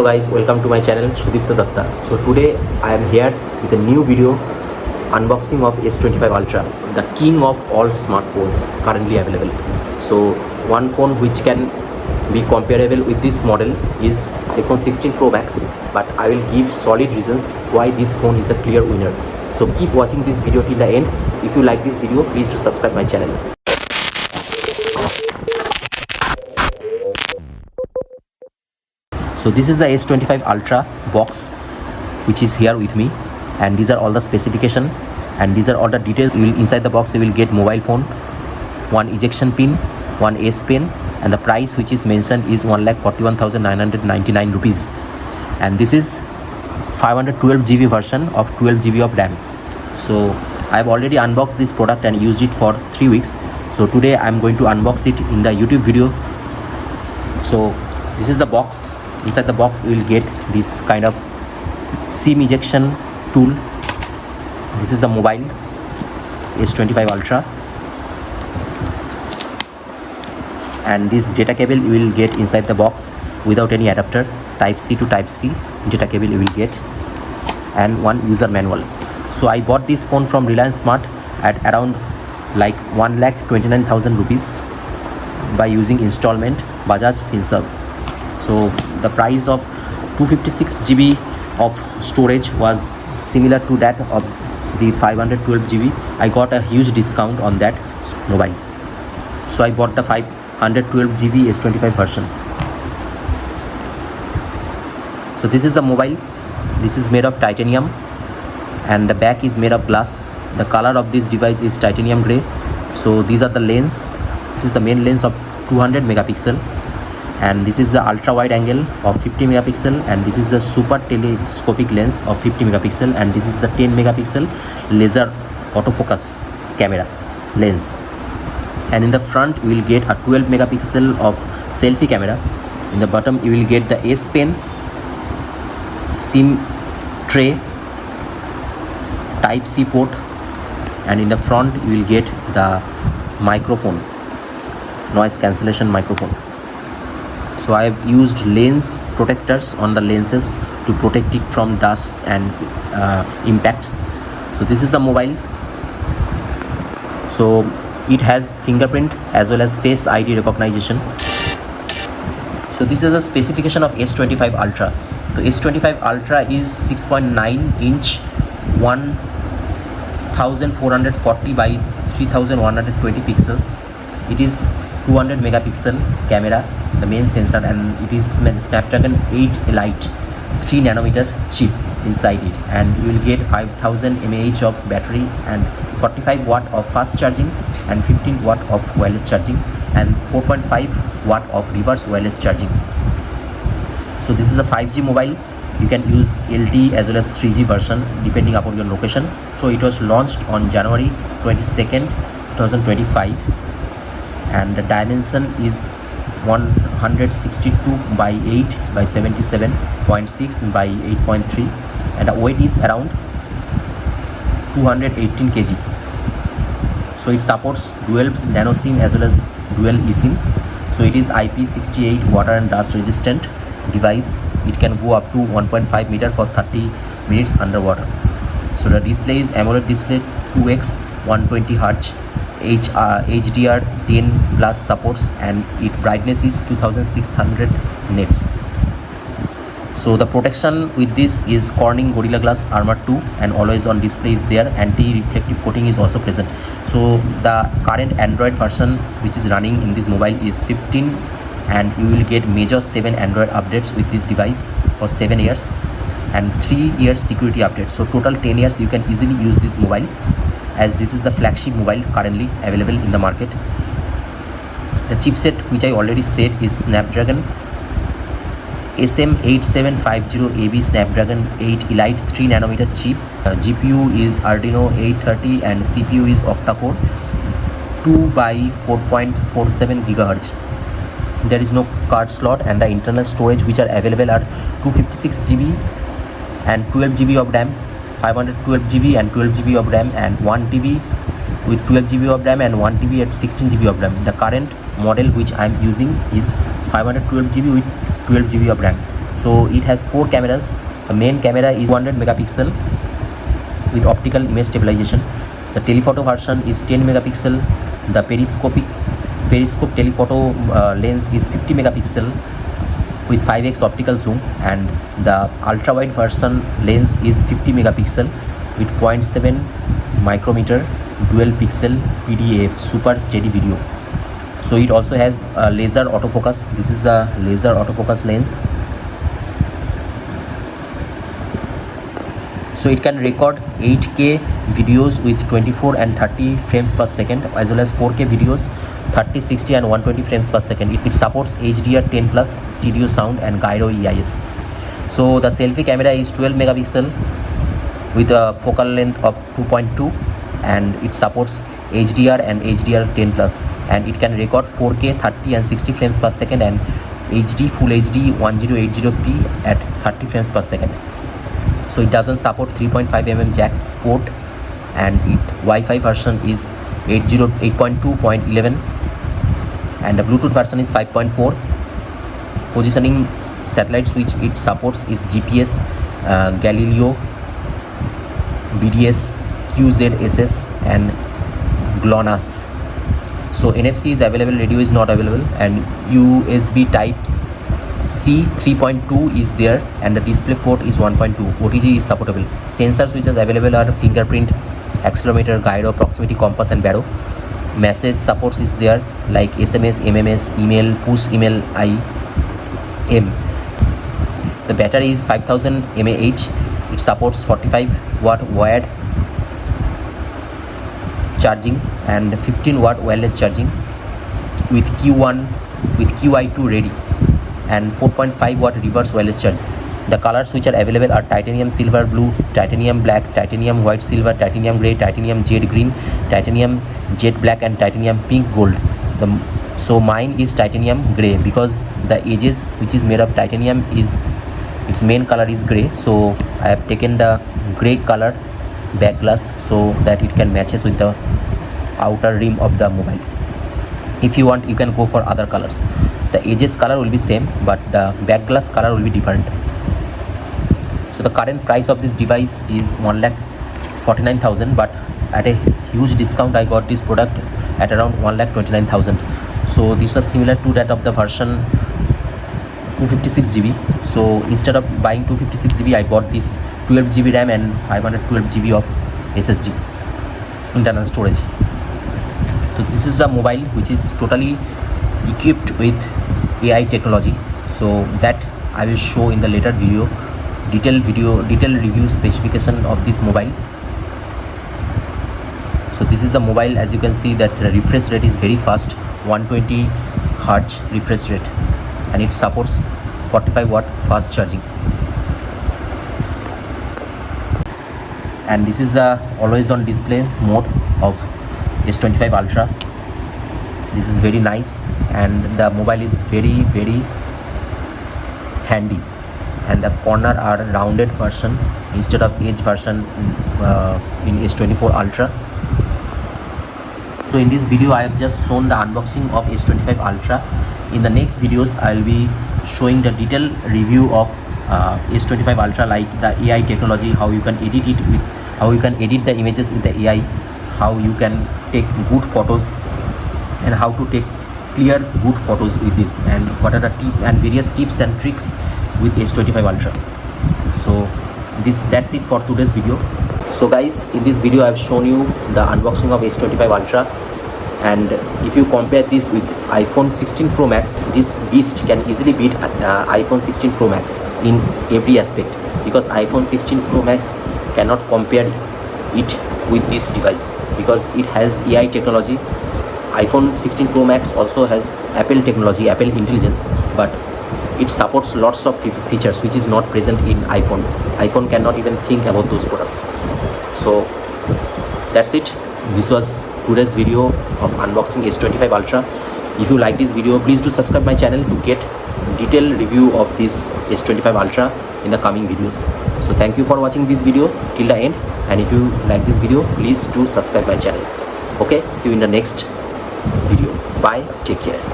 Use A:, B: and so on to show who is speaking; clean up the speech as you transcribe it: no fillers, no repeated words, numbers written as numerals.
A: Hello guys, welcome to my channel Sudipta Datta. So today I am here with a new video unboxing of S25 Ultra, the king of all smartphones currently available. So one phone which can be comparable with this model is iPhone 16 Pro Max, but I will give solid reasons why this phone is a clear winner. So keep watching this video till the end. If you like this video, please do subscribe my channel. So this is the S25 Ultra box which is here with me, and these are all the specification and these are all the details. Inside the box you will get mobile phone, one ejection pin, one S Pen, and the price which is mentioned is 1,41,999 rupees, and this is 512 GB version of 12 GB of RAM. So I have already unboxed this product and used it for 3 weeks. So today I am going to unbox it in the YouTube video. So this is the box. Inside the box you will get this kind of SIM ejection tool. This is the mobile S25 Ultra, and this data cable you will get inside the box without any adapter. Type C to Type C data cable you will get, and one user manual. So I bought this phone from Reliance Smart at around like 1,29,000 rupees by using installment Bajaj Finserv. So the price of 256 GB of storage was similar to that of the 512 GB. I got a huge discount on that mobile. So I bought the 512 GB S25 version. So this is the mobile. This is made of titanium and the back is made of glass. The color of this device is titanium gray. So these are the lens. This is the main lens of 200 megapixel. And this is the ultra wide angle of 50 megapixel, and this is the super telescopic lens of 50 megapixel, and this is the 10 megapixel laser autofocus camera lens. And in the front you will get a 12 megapixel of selfie camera. In the bottom you will get the S Pen, SIM tray, Type C port, and in the front you will get the microphone, noise cancellation microphone. So I have used lens protectors on the lenses to protect it from dust and impacts. So this is the mobile. So it has fingerprint as well as face ID recognition. So this is the specification of S25 Ultra. So S25 Ultra is 6.9 inch 1440 by 3120 pixels. It is 200 megapixel camera, the main sensor, and it is Snapdragon 8 Elite 3 nanometer chip inside it, and you will get 5000 mAh of battery and 45 watt of fast charging and 15 watt of wireless charging and 4.5 watt of reverse wireless charging. So this is a 5G mobile. You can use LTE as well as 3G version depending upon your location. So it was launched on January 22nd 2025, and the dimension is 162 by 8 by 77.6 by 8.3, and the weight is around 218 kg. So it supports dual nano SIM as well as dual eSIMs. So it is IP68 water and dust resistant device. It can go up to 1.5 meter for 30 minutes underwater. So the display is AMOLED display 2x 120 Hz HDR10 plus supports, and its brightness is 2600 nits. So the protection with this is Corning Gorilla Glass Armor 2, and always on display is there. Anti-reflective coating is also present. So the current Android version which is running in this mobile is 15, and you will get major 7 Android updates with this device for 7 years and 3 years security updates. So total 10 years you can easily use this mobile, as this is the flagship mobile currently available in the market. The chipset which I already said is Snapdragon SM8750AB Snapdragon 8 Elite 3 nanometer chip. GPU is Adreno 830 and CPU is octa-core 2 by 4.47 GHz. There is no card slot, and the internal storage which are available are 256 GB and 12 GB of RAM, 512 GB and 12 GB of RAM, and 1 TB with 12 GB of RAM and 1 TB at 16 GB of RAM. The current model which I am using is 512 GB with 12 GB of RAM. So it has 4 cameras. The main camera is 200 megapixel with optical image stabilization. The telephoto version is 10 megapixel. The periscope telephoto lens is 50 megapixel with 5x optical zoom, and the ultra wide version lens is 50 megapixel with 0.7 micrometer dual pixel PDAF super steady video. So it also has a laser autofocus. This is the laser autofocus lens. So it can record 8K videos with 24 and 30 frames per second, as well as 4K videos 30, 60 and 120 frames per second. It supports HDR10 plus stereo sound and gyro EIS. So the selfie camera is 12 megapixel with a focal length of 2.2, and it supports HDR and HDR10 plus, and it can record 4K 30 and 60 frames per second and HD Full HD 1080p at 30 frames per second. So it doesn't support 3.5mm jack port, and its Wi-Fi version is 8.2.11, and the Bluetooth version is 5.4. Positioning satellite switch it supports is GPS, Galileo, BDS, QZSS and GLONASS. So NFC is available, radio is not available, and USB type C 3.2 is there, and the display port is 1.2. OTG is supportable. Sensor switches available are fingerprint, accelerometer, gyro, proximity, compass and baro. Message supports is there like SMS, MMS, email, push email, IM. The battery is 5000 mAh. It supports 45 watt wired charging and 15 watt wireless charging with QI2 ready, and 4.5 watt reverse wireless charge. The colors which are available are titanium silver blue, titanium black, titanium white silver, titanium grey, titanium jade green, titanium jet black and titanium pink gold. So mine is titanium grey because the edges which is made of titanium is its main color is grey. So I have taken the grey color back glass so that it can matches with the outer rim of the mobile. If you want, you can go for other colors. The edges color will be same, but the back glass color will be different. So the current price of this device is 1,49,000, but at a huge discount I got this product at around 1,29,000. So this was similar to that of the version 256GB. So instead of buying 256GB, I bought this 12GB RAM and 512GB of SSD internal storage. So this is the mobile which is totally equipped with AI technology. So that I will show in the later video, detailed review specification of this mobile. So this is the mobile. As you can see that the refresh rate is very fast, 120 Hz refresh rate, and it supports 45 watt fast charging. And this is the always on display mode of S25 Ultra. This is very nice, and the mobile is very handy, and the corner are rounded version instead of edge version in S24 Ultra. So in this video I have just shown the unboxing of S25 Ultra. In the next videos I will be showing the detailed review of S25 Ultra, like the AI technology, how you can edit it with, how you can edit the images with the AI, how you can take good photos, and how to take clear good photos with this, and what are the various tips and tricks with S25 Ultra. So that's it for today's video. So guys, in this video I have shown you the unboxing of S25 Ultra, and if you compare this with iPhone 16 Pro Max, this beast can easily beat iPhone 16 Pro Max in every aspect, because iPhone 16 Pro Max cannot compare it with this device because it has AI technology. iPhone 16 Pro Max also has Apple technology, Apple intelligence, but it supports lots of features which is not present in iPhone. iPhone cannot even think about those products. So that's it. This was today's video of unboxing S25 Ultra. If you like this video, please do subscribe my channel to get detailed review of this S25 Ultra in the coming videos. So thank you for watching this video till the end, and if you like this video, please do subscribe my channel. Okay, see you in the next video. Bye, take care.